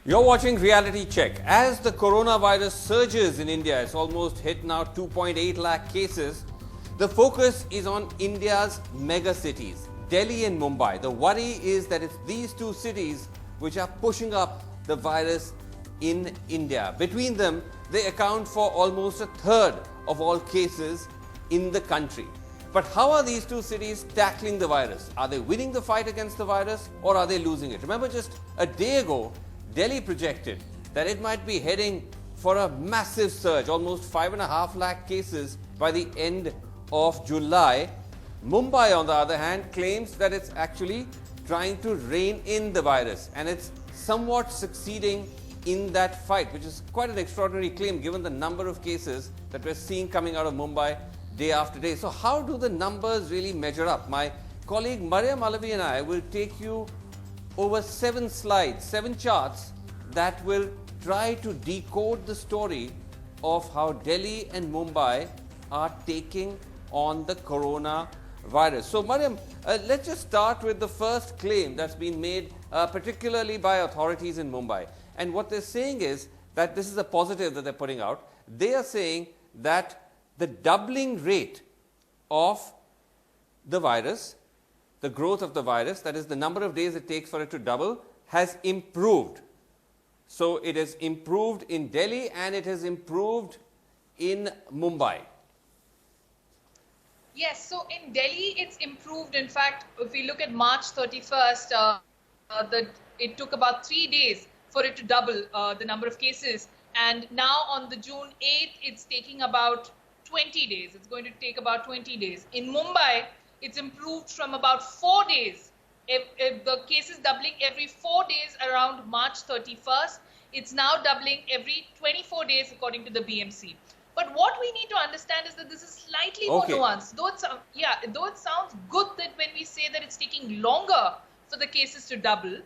You're watching Reality Check. As the coronavirus surges in India, it's almost hit now 2.8 lakh cases. The focus is on India's mega cities, Delhi and Mumbai. The worry is that it's these two cities which are pushing up the virus in India. Between them, they account for almost a third of all cases in the country. But how are these two cities tackling the virus? Are they winning the fight against the virus or are they losing it? Remember, just a day ago, Delhi projected that it might be heading for a massive surge, almost 5.5 lakh cases by the end of July. Mumbai, on the other hand, claims that it's actually trying to rein in the virus and it's somewhat succeeding in that fight, which is quite an extraordinary claim given the number of cases that we're seeing coming out of Mumbai day after day. So how do the numbers really measure up? My colleague Mariam Alavi and I will take you over 7 slides, 7 charts that will try to decode the story of how Delhi and Mumbai are taking on the coronavirus. So Mariam, let's just start with the first claim that's been made particularly by authorities in Mumbai. And what they're saying is that this is a positive that they're putting out. They are saying that the doubling rate of the virus, the growth of the virus, that is the number of days it takes for it to double, has improved. So it has improved in Delhi and it has improved in Mumbai. Yes, so in Delhi it's improved. In fact, if we look at March 31st, it took about 3 days for it to double the number of cases. And now on the June 8th, it's taking about 20 days. It's going to take about 20 days. In Mumbai, it's improved from about 4 days. If the cases doubling every 4 days around March 31st, it's now doubling every 24 days according to the BMC. But what we need to understand is that this is slightly more nuanced. Though it sounds good that when we say that it's taking longer for the cases to double,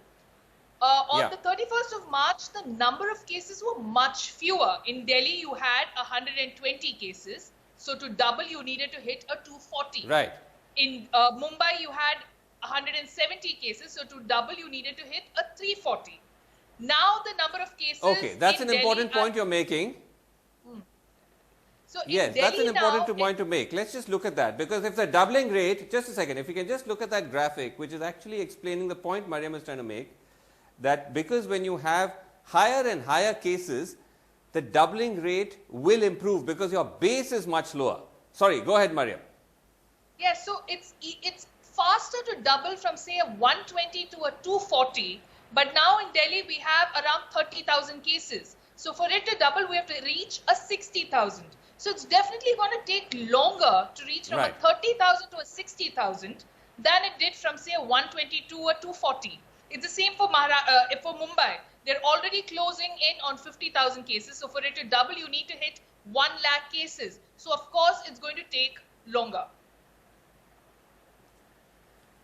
on the 31st of March, the number of cases were much fewer. In Delhi, you had 120 cases. So to double, you needed to hit a 240. Right. In Mumbai, you had 170 cases. So to double, you needed to hit a 340. Now the number of cases. Okay, that's an important point you're making. So yes, that's an important point to make. Let's just look at that, because if the doubling rate, just a second, if you can just look at that graphic, which is actually explaining the point Mariam is trying to make, that because when you have higher and higher cases, the doubling rate will improve because your base is much lower. Sorry, go ahead, Mariam. Yes, so it's faster to double from say a 120 to a 240, but now in Delhi we have around 30,000 cases. So for it to double, we have to reach a 60,000. So it's definitely going to take longer to reach from a 30,000 to a 60,000 than it did from say a 120 to a 240. It's the same for Mumbai. They're already closing in on 50,000 cases. So for it to double, you need to hit 1 lakh cases. So of course, it's going to take longer.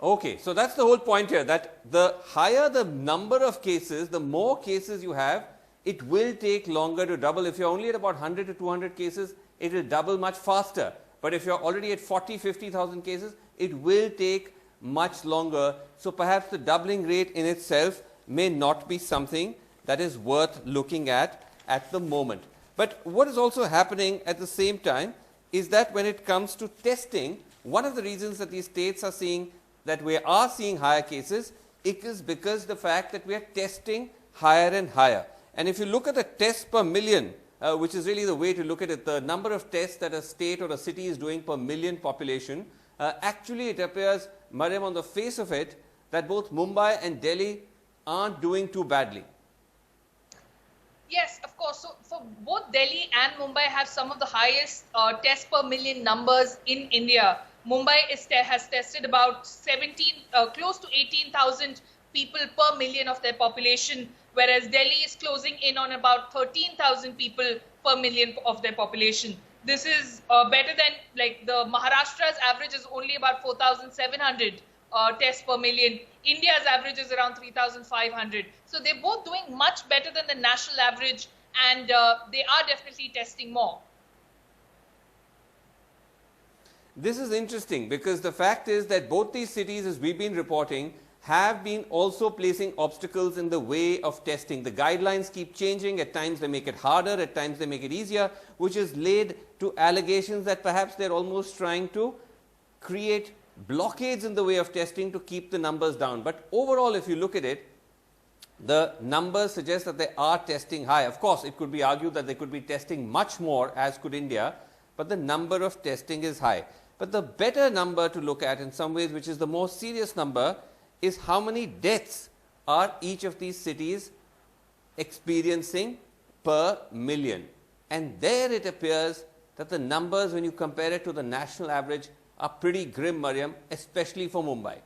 Okay, so that's the whole point here, that the higher the number of cases, the more cases you have, it will take longer to double. If you're only at about 100 to 200 cases, it will double much faster. But if you're already at 40, 50,000 cases, it will take much longer. So perhaps the doubling rate in itself may not be something that is worth looking at the moment. But what is also happening at the same time is that when it comes to testing, one of the reasons that these states are seeing that we are seeing higher cases, it is because the fact that we are testing higher and higher. And if you look at the tests per million, which is really the way to look at it, the number of tests that a state or a city is doing per million population, actually it appears, Mariam, on the face of it, that both Mumbai and Delhi aren't doing too badly. Yes, of course. So for both Delhi and Mumbai have some of the highest tests per million numbers in India. Mumbai has tested about close to 18,000 people per million of their population, whereas Delhi is closing in on about 13,000 people per million of their population. This is better than, like, the Maharashtra's average is only about 4,700 tests per million. India's average is around 3,500. So they're both doing much better than the national average, and they are definitely testing more. This is interesting because the fact is that both these cities, as we've been reporting, have been also placing obstacles in the way of testing. The guidelines keep changing. At times they make it harder, at times they make it easier, which has led to allegations that perhaps they're almost trying to create blockades in the way of testing to keep the numbers down. But overall, if you look at it, the numbers suggest that they are testing high. Of course, it could be argued that they could be testing much more, as could India, but the number of testing is high. But the better number to look at in some ways, which is the more serious number, is how many deaths are each of these cities experiencing per million. And there it appears that the numbers, when you compare it to the national average, are pretty grim, Mariam, especially for Mumbai.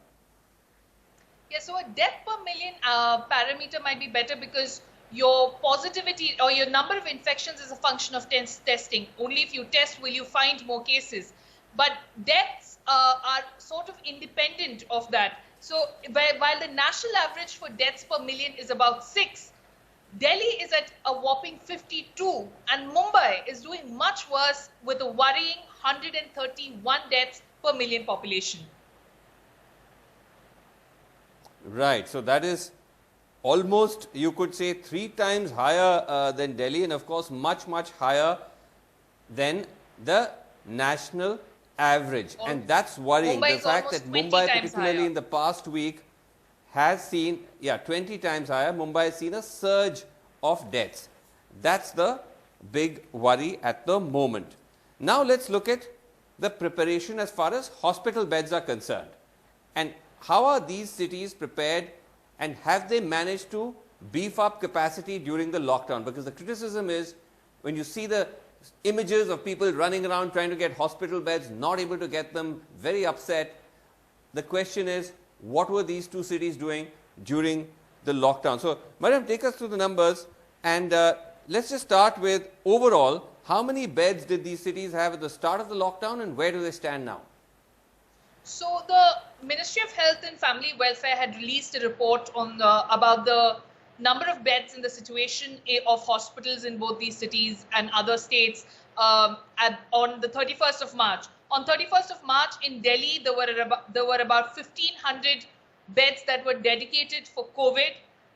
Yeah, so a death per million parameter might be better because your positivity or your number of infections is a function of testing. Only if you test will you find more cases. But deaths are sort of independent of that. So while the national average for deaths per million is about 6, Delhi is at a whopping 52 and Mumbai is doing much worse with a worrying 131 deaths per million population. Right. So that is almost, you could say, 3 times higher than Delhi, and of course much, much higher than the national average. And that's worrying. Mumbai the fact that Mumbai, particularly higher. in the past week, has seen, 20 times higher. Mumbai has seen a surge of deaths. That's the big worry at the moment. Now let's look at the preparation as far as hospital beds are concerned. And how are these cities prepared, and have they managed to beef up capacity during the lockdown? Because the criticism is, when you see the images of people running around trying to get hospital beds, not able to get them, very upset. The question is, what were these 2 cities doing during the lockdown? So, Mariam, take us through the numbers, and let's just start with overall, how many beds did these cities have at the start of the lockdown, and where do they stand now? So the Ministry of Health and Family Welfare had released a report on about the number of beds and the situation of hospitals in both these cities and other states on the 31st of March. On 31st of March in Delhi, there were about 1,500 beds that were dedicated for COVID,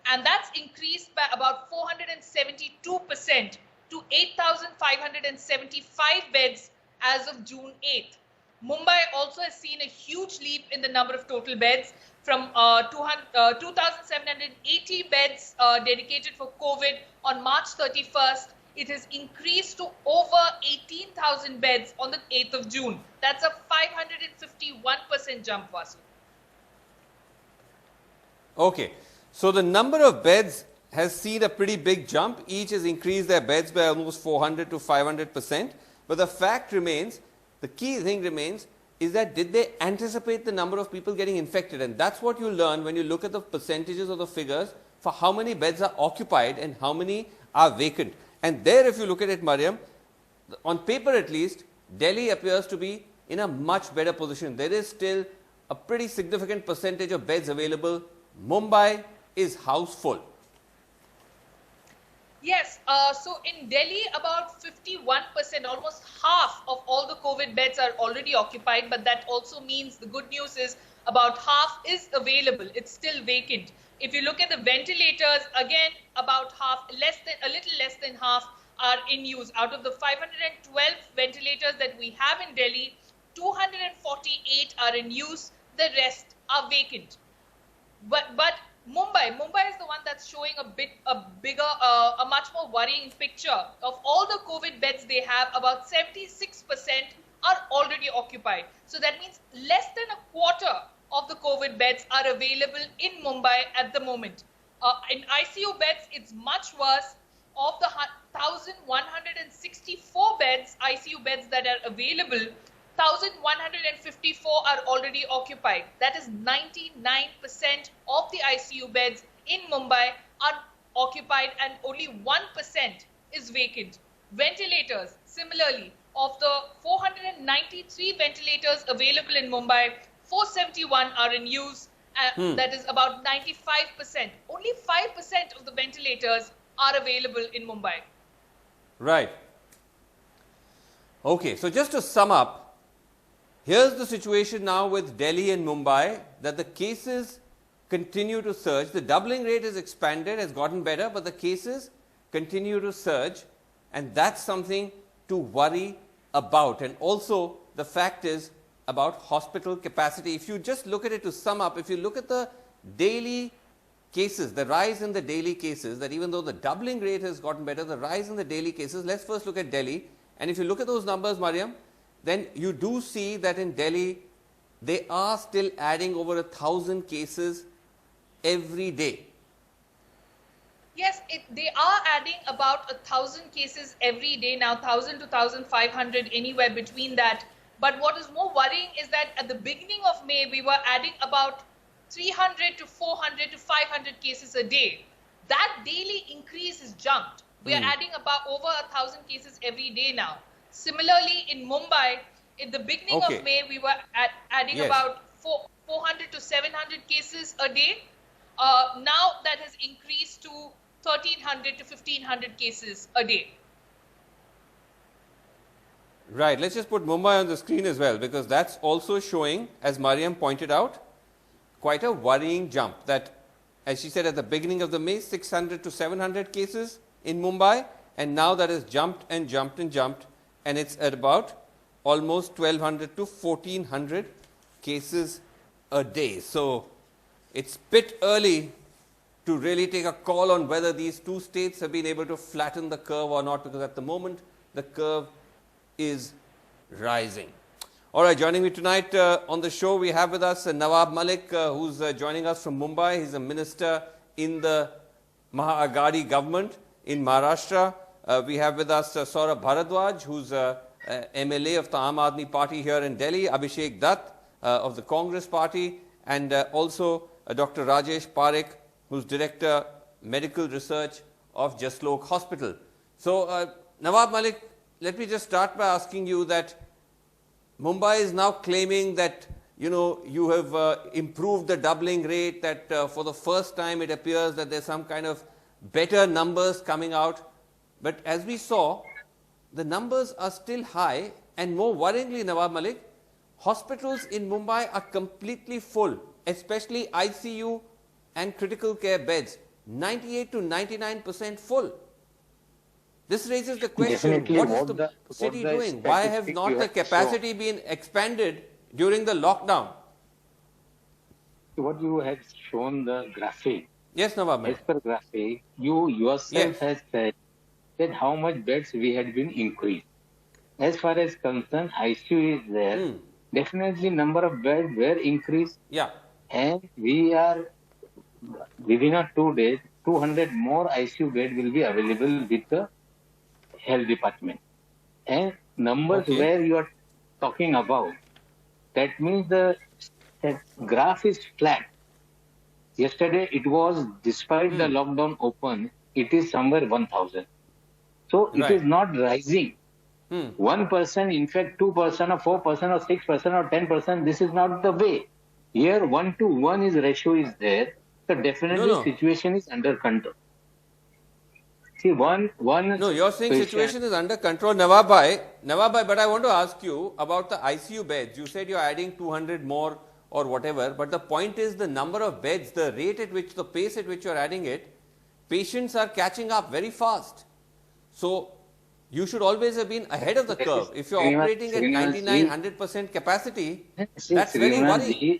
and that's increased by about 472% to 8,575 beds as of June 8th. Mumbai also has seen a huge leap in the number of total beds from 2,780 beds dedicated for COVID on March 31st. It has increased to over 18,000 beds on the 8th of June. That's a 551% jump, Vasu. Okay, so the number of beds has seen a pretty big jump. Each has increased their beds by almost 400 to 500%. But the fact remains, the key thing remains, is that did they anticipate the number of people getting infected? And that's what you learn when you look at the percentages of the figures for how many beds are occupied and how many are vacant. And there, if you look at it, Mariam, on paper at least, Delhi appears to be in a much better position. There is still a pretty significant percentage of beds available. Mumbai is house full. Yes, so in Delhi, about 51%, almost half of all the COVID beds are already occupied, but that also means the good news is about half is available. It's still vacant. If you look at the ventilators, again, about half, a little less than half are in use. Out of the 512 ventilators that we have in Delhi, 248 are in use. The rest are vacant. But Mumbai is the one that's showing a much more worrying picture. Of all the COVID beds they have, about 76% are already occupied. So that means less than a quarter of the COVID beds are available in Mumbai at the moment. In ICU beds, it's much worse. Of the 1,164 beds, ICU beds that are available, 1,154 are already occupied. That is 99% of the ICU beds in Mumbai are occupied and only 1% is vacant. Ventilators, similarly, of the 493 ventilators available in Mumbai, 471 are in use. That is about 95%. Only 5% of the ventilators are available in Mumbai. Right. Okay, so just to sum up, here's the situation now with Delhi and Mumbai, that the cases continue to surge. The doubling rate is expanded, has gotten better, but the cases continue to surge, and that's something to worry about. And also, the fact is about hospital capacity. If you just look at it to sum up, if you look at the daily cases, the rise in the daily cases, that even though the doubling rate has gotten better, the rise in the daily cases, let's first look at Delhi. And if you look at those numbers, Mariam, then you do see that in Delhi, they are still adding over 1,000 cases every day. Yes, they are adding about 1,000 cases every day now, 1,000 to 1,500, anywhere between that. But what is more worrying is that at the beginning of May, we were adding about 300 to 400 to 500 cases a day. That daily increase has jumped. We are adding about over 1,000 cases every day now. Similarly, in Mumbai, in the beginning of May, we were adding about 400 to 700 cases a day. Now that has increased to 1,300 to 1,500 cases a day. Right. Let's just put Mumbai on the screen as well, because that's also showing, as Mariam pointed out, quite a worrying jump. That, as she said at the beginning of the May, 600 to 700 cases in Mumbai, and now that has jumped and jumped and jumped, and it's at about almost 1,200 to 1,400 cases a day. So it's a bit early to really take a call on whether these two states have been able to flatten the curve or not, because at the moment the curve is rising. All right, joining me tonight on the show, we have with us Nawab Malik, who's joining us from Mumbai. He's a minister in the Maha Aghadi government in Maharashtra. We have with us Saurabh Bharadwaj, who's MLA of the Aam Aadmi Party here in Delhi, Abhishek Dutt of the Congress Party, and also Dr. Rajesh Parekh, who's Director Medical Research of Jaslok Hospital. So, Nawab Malik, let me just start by asking you that Mumbai is now claiming that, you have improved the doubling rate, that for the first time it appears that there's some kind of better numbers coming out. But as we saw, the numbers are still high, and more worryingly, Nawab Malik, hospitals in Mumbai are completely full, especially ICU and critical care beds, 98 to 99% full. This raises the question, what is the city doing? Why have not the capacity been expanded during the lockdown? What you have shown the graphic. Yes, Nawab Malik. As per graphic, you yourself has said that how much beds we had been increased. As far as concerned, ICU is there. Definitely number of beds were increased. Yeah. And we are, within 2 days, 200 more ICU beds will be available with the health department. And numbers where you are talking about, that means the graph is flat. Yesterday it was, despite the lockdown open, it is somewhere 1,000. So it is not rising. 1%, in fact 2% or 4% or 6% or 10%, this is not the way. Here 1 to 1 is ratio is there. So definitely situation is under control. See, one. No, you're saying situation is under control, Nawab Bhai, but I want to ask you about the ICU beds. You said you're adding 200 more or whatever, but the point is the number of beds, the rate at which, the pace at which you're adding it, patients are catching up very fast. So you should always have been ahead of the curve. If you're operating at 99, 100% capacity, that's very worrying.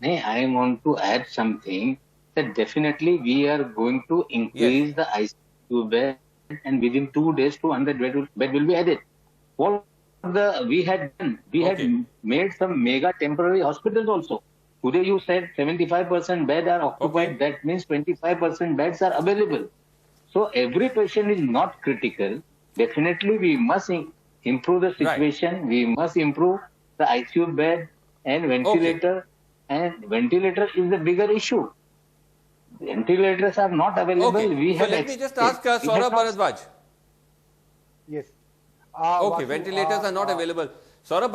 I want to add something, that definitely we are going to increase the ICU bed, and within 2 days 200 bed will be added. What we had done, we had made some mega temporary hospitals also. Today you said 75% beds are occupied, that means 25% beds are available. So every patient is not critical. Definitely we must improve the situation, we must improve the ICU bed and ventilator, and ventilator is the bigger issue. Ventilators are not available. We have let me just ask Saurabh Bharadwaj. Yes. Ventilators are not available. Saurabh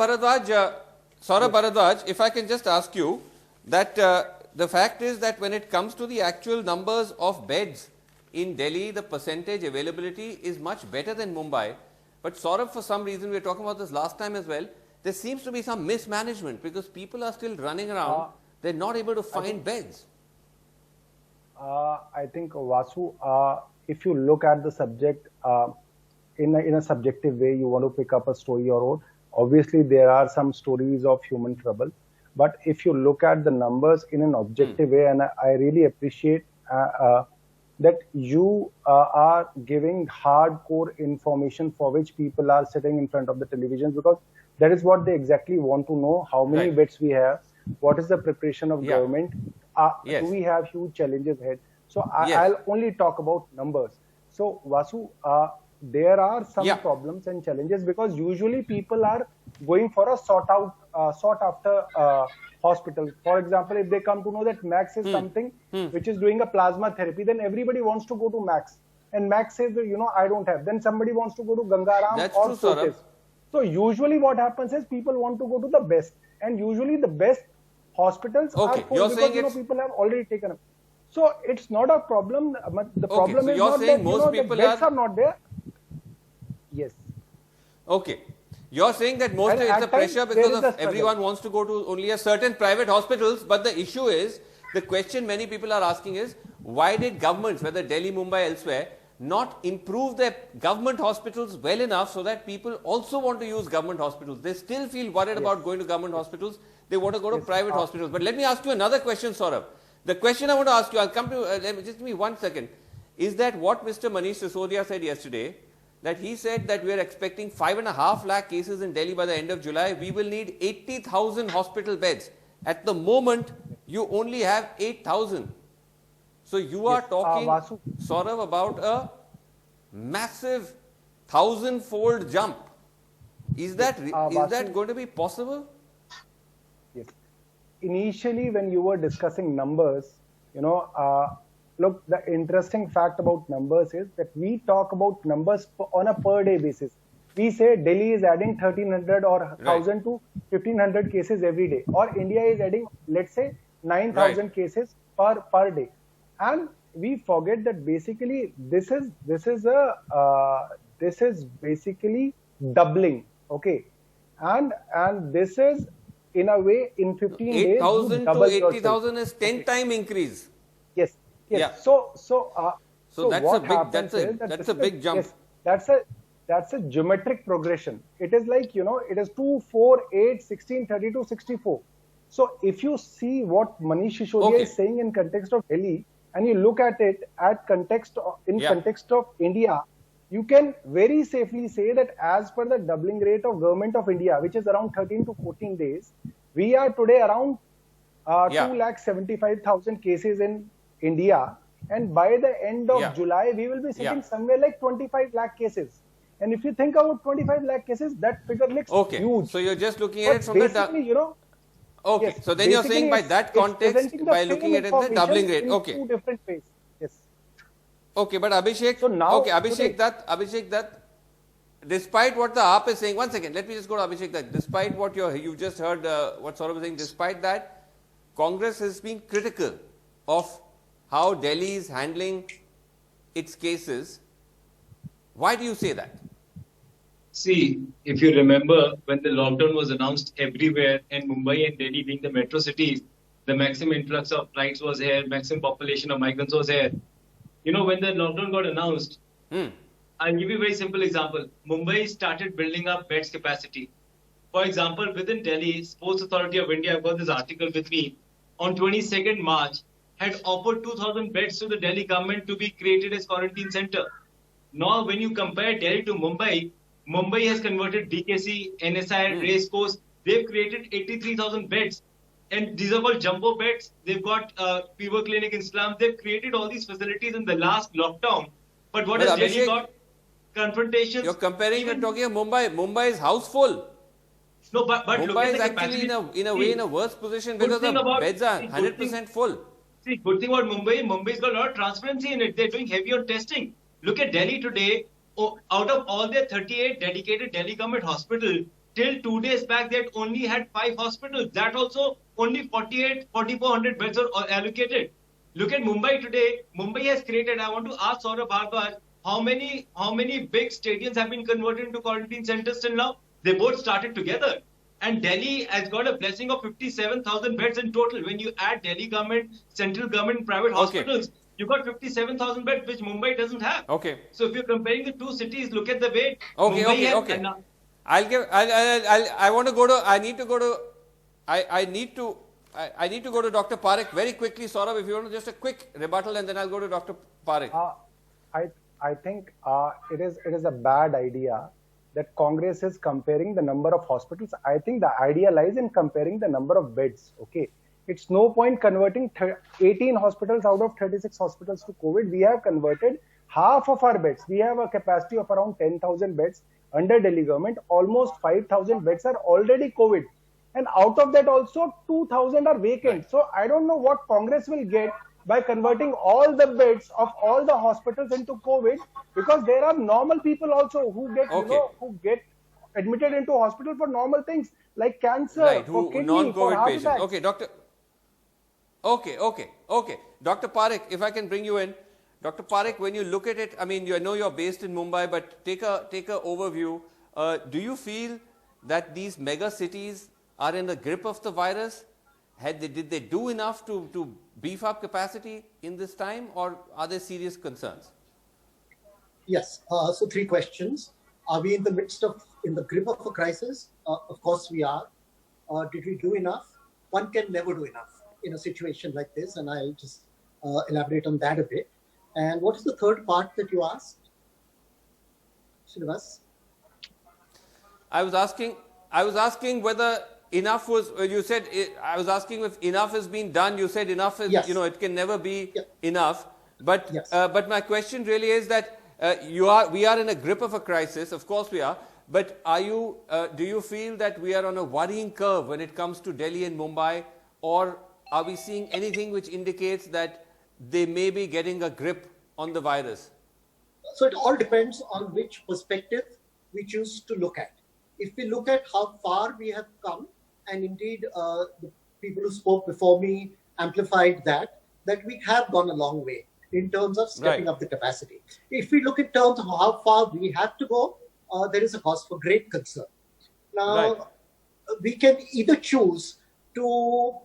Bharadwaj, if I can just ask you that the fact is that when it comes to the actual numbers of beds in Delhi, the percentage availability is much better than Mumbai. But Saurabh, for some reason, we were talking about this last time as well, there seems to be some mismanagement because people are still running around they're not able to find beds. I think, Vasu, if you look at the subject in a subjective way, you want to pick up a story or own. Obviously, there are some stories of human trouble. But if you look at the numbers in an objective way, and I really appreciate that you are giving hardcore information for which people are sitting in front of the television, because that is what they exactly want to know, how many beds we have, what is the preparation of government, do we have huge challenges ahead. So I'll only talk about numbers. So Vasu, there are some problems and challenges, because usually people are going for a sought after hospital. For example, if they come to know that Max is something which is doing a plasma therapy, then everybody wants to go to Max. And Max says, I don't have. Then somebody wants to go to Gangaram or Fortis. So usually what happens is people want to go to the best. And usually the best hospitals are full because people have already taken up. So it's not a problem. The problem is not that the beds are not there. Yes. Okay. You're saying that most of it's the pressure because of everyone wants to go to only a certain private hospitals, but the issue is, the question many people are asking is, why did governments, whether Delhi, Mumbai, elsewhere, not improve their government hospitals well enough so that people also want to use government hospitals? They still feel worried about going to government hospitals. They want to go to private hospitals. But let me ask you another question, Saurabh. The question I want to ask you, I'll come to, just give me 1 second, is that what Mr. Manish Sisodia said yesterday, that he said that we are expecting 5.5 lakh cases in Delhi by the end of July. We will need 80,000 hospital beds. At the moment, you only have 8,000. So you are talking, Saurabh, about a massive 1,000-fold jump. Is that going to be possible? Yes. Initially, when you were discussing numbers, look, the interesting fact about numbers is that we talk about numbers on a per day basis. We say Delhi is adding 1,300 or 1,000 to 1,500 cases every day, or India is adding, let's say, 9,000 cases per day. And we forget that basically this is basically doubling, okay? And this is in a way in 15 days. 8,000 to 80,000 is 10 time increase. Yes. Yes. So that's a big jump. Yes, that's a geometric progression. It is like, it is 2, 4, 8, 16, 32, 64. So if you see what Manish Sisodia is saying in context of Delhi, and you look at it context of India, you can very safely say that as per the doubling rate of Government of India, which is around 13 to 14 days, we are today around 2,75,000 cases in India, and by the end of July, we will be sitting somewhere like 25 lakh cases. And if you think about 25 lakh cases, that figure looks huge. So you're just looking at it from the... Okay, so then you're saying by that context, by looking at it the doubling rate. Okay. Two different ways. Yes. Okay, but Abhishek, Abhishek Dutt, despite what the AAP is saying, 1 second, let me just go to Abhishek Dutt. Despite what you just heard, what Saurabh was saying, despite that, Congress has been critical of how Delhi is handling its cases. Why do you say that? See, if you remember, when the lockdown was announced everywhere, and Mumbai and Delhi being the metro cities, the maximum influx of flights was here, maximum population of migrants was here. When the lockdown got announced, I'll give you a very simple example. Mumbai started building up beds capacity. For example, within Delhi, Sports Authority of India, I've got this article with me, on 22nd March, had offered 2,000 beds to the Delhi government to be created as quarantine center. Now, when you compare Delhi to Mumbai, Mumbai has converted DKC, NSI, Race Course. They've created 83,000 beds. And these are called jumbo beds. They've got fever clinic in slum. They've created all these facilities in the last lockdown. But what has Delhi got? Confrontations. You're comparing and talking of Mumbai. Mumbai is house full. No, but Mumbai is actually in a worse position because the beds are 100% full. See, good thing about Mumbai's got a lot of transparency in it. They're doing heavy on testing. Look at Delhi today. Out of all their 38 dedicated Delhi government hospitals, till 2 days back, they had only had 5 hospitals. That also, only 4,400 beds are allocated. Look at Mumbai today. Mumbai has created, I want to ask Saurabh Bhardwaj, how many big stadiums have been converted into quarantine centers till now? They both started together. And Delhi has got a blessing of 57,000 beds in total. When you add Delhi government, central government, private hospitals, you got 57,000 beds, which Mumbai doesn't have. Okay. So if you're comparing the two cities, look at the way Okay, Mumbai okay, has. okay. I want to go to, I need to go to, I need to go to Dr. Parekh very quickly. Saurabh, if you want to just a quick rebuttal, and then I'll go to Dr. Parekh. I think it is a bad idea that Congress is comparing the number of hospitals. I think the idea lies in comparing the number of beds. Okay, it's no point converting 18 hospitals out of 36 hospitals to COVID. We have converted half of our beds. We have a capacity of around 10,000 beds under Delhi government. Almost 5,000 beds are already COVID. And out of that also 2,000 are vacant. So I don't know what Congress will get by converting all the beds of all the hospitals into COVID, because there are normal people also who get, who get admitted into hospital for normal things like cancer, for kidney, for heart attacks. Okay, doctor. Okay. Dr. Parekh, if I can bring you in. Dr. Parekh, when you look at it, I mean, I know you're based in Mumbai, but take a overview. Do you feel that these mega cities are in the grip of the virus? Did they do enough to beef up capacity in this time, or are there serious concerns? Yes. So 3 questions. Are we in the grip of a crisis? Of course we are. Did we do enough? One can never do enough in a situation like this, and I'll just elaborate on that a bit. And what is the third part that you asked, Srinivas? I was asking whether enough was, you said, I was asking if enough has been done. You said enough is, yes. It can never be enough. But, yes. But my question really is that we are in a grip of a crisis. Of course we are. But do you feel that we are on a worrying curve when it comes to Delhi and Mumbai, or are we seeing anything which indicates that they may be getting a grip on the virus? So it all depends on which perspective we choose to look at. If we look at how far we have come, and indeed the people who spoke before me amplified that we have gone a long way in terms of stepping up the capacity. If we look in terms of how far we have to go, there is a cause for great concern. Now, we can either choose to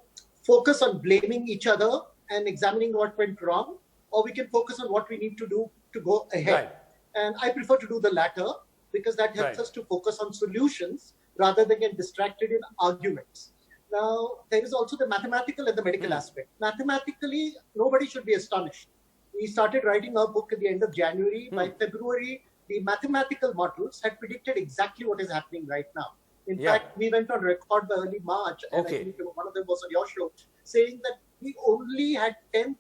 focus on blaming each other and examining what went wrong, or we can focus on what we need to do to go ahead. And I prefer to do the latter, because that helps us to focus on solutions rather than get distracted in arguments. Now, there is also the mathematical and the medical aspect. Mathematically, nobody should be astonished. We started writing our book at the end of January. By February, the mathematical models had predicted exactly what is happening right now. In fact, we went on record by early March, and I think one of them was on your show, saying that we only had 10%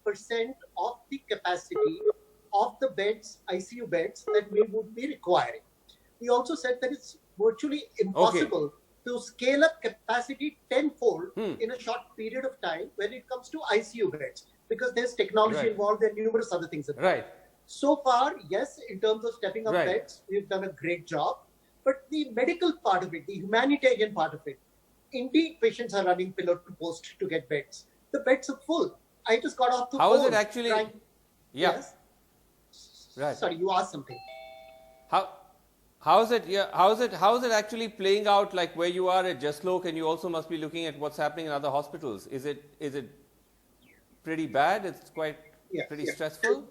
of the capacity of the beds, ICU beds, that we would be requiring. We also said that it's virtually impossible to scale up capacity tenfold in a short period of time when it comes to ICU beds, because there's technology involved and numerous other things involved. So far, yes, in terms of stepping up beds, we've done a great job. But the medical part of it, the humanitarian part of it, indeed, patients are running pillar to post to get beds. The beds are full. I just got off the phone. How is it actually? Yes. Sorry, you asked something. How is it actually playing out, like where you are at Jaslok, and you also must be looking at what's happening in other hospitals? Is it pretty bad? It's quite pretty stressful?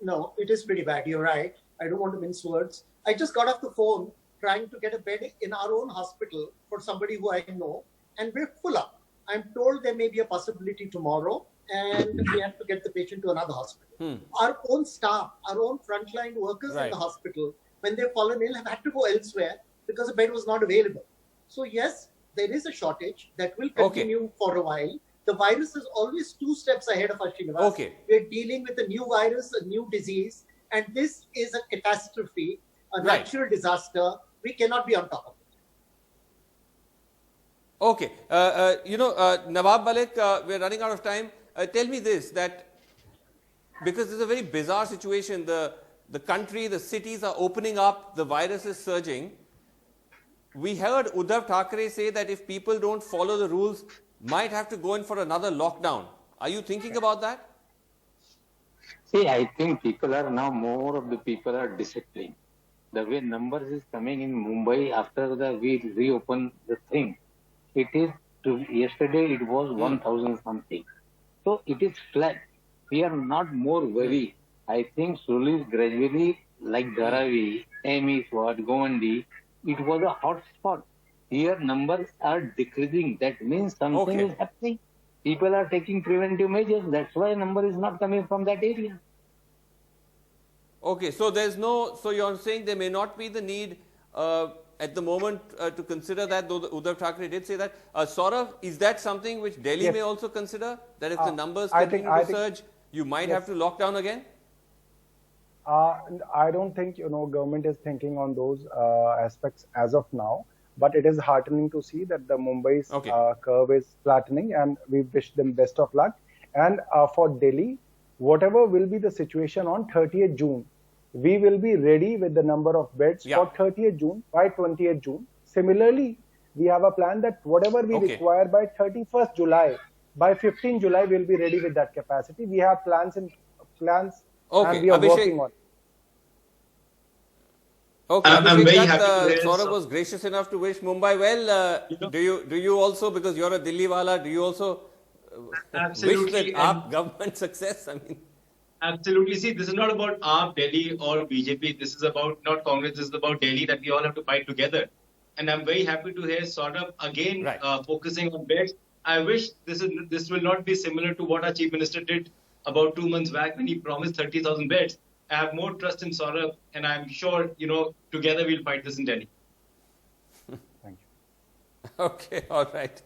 No, it is pretty bad. You're right. I don't want to mince words. I just got off the phone trying to get a bed in our own hospital for somebody who I know, and we're full up. I'm told there may be a possibility tomorrow, and we have to get the patient to another hospital. Our own staff, our own frontline workers in the hospital, when they've fallen ill, have had to go elsewhere because a bed was not available. So yes, there is a shortage that will continue for a while. The virus is always 2 steps ahead of us, Srinivas. We're dealing with a new virus, a new disease, and this is a catastrophe, a natural disaster. We cannot be on top of it. Nawab Malik, we're running out of time. Tell me this, that because it's a very bizarre situation, the country, the cities are opening up, the virus is surging. We heard Uddhav Thackeray say that if people don't follow the rules, might have to go in for another lockdown. Are you thinking about that? See, I think more of the people are disciplined. The way numbers is coming in Mumbai after we reopen the thing, it is yesterday it was 1,000 something. So it is flat. We are not more worried. I think slowly, gradually, like Dharavi, Ames, Govandi, it was a hot spot. Here numbers are decreasing. That means something is happening. People are taking preventive measures. That's why number is not coming from that area. Okay, so there's no, so you're saying there may not be the need at the moment to consider that, though Uddhav Thackeray did say that. Saurav, is that something which Delhi Yes. may also consider? That if the numbers I continue think- to surge, you might Yes. have to lock down again? I don't think government is thinking on those aspects as of now, but it is heartening to see that the Mumbai's Okay. curve is flattening, and we wish them best of luck. And for Delhi, whatever will be the situation on 30th June, we will be ready with the number of beds Yeah. for 30th June by 20th June. Similarly, we have a plan that whatever we Okay. require by 31st July, by 15 July, we'll be ready with that capacity. We have plans Okay, and we are Abhishek. working on it. Okay, I'm Abhishek very Dutt, happy to hear Saurabh so- was gracious enough to wish Mumbai well. Do you also, because you're a Delhi wala, do you also wish Absolutely, that and- AAP government success? I mean, Absolutely. See, this is not about AAP, Delhi or BJP. This is about not Congress. This is about Delhi, that we all have to fight together. And I'm very happy to hear Saurabh again Right. focusing on beds. I wish this will not be similar to what our Chief Minister did about 2 months back when he promised 30,000 beds. I have more trust in Saurabh, and I'm sure, together we'll fight this in Delhi. Thank you. okay, all right.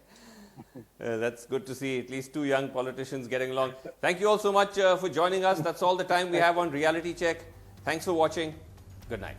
That's good to see at least two young politicians getting along. Thank you all so much for joining us. That's all the time we have on Reality Check. Thanks for watching. Good night.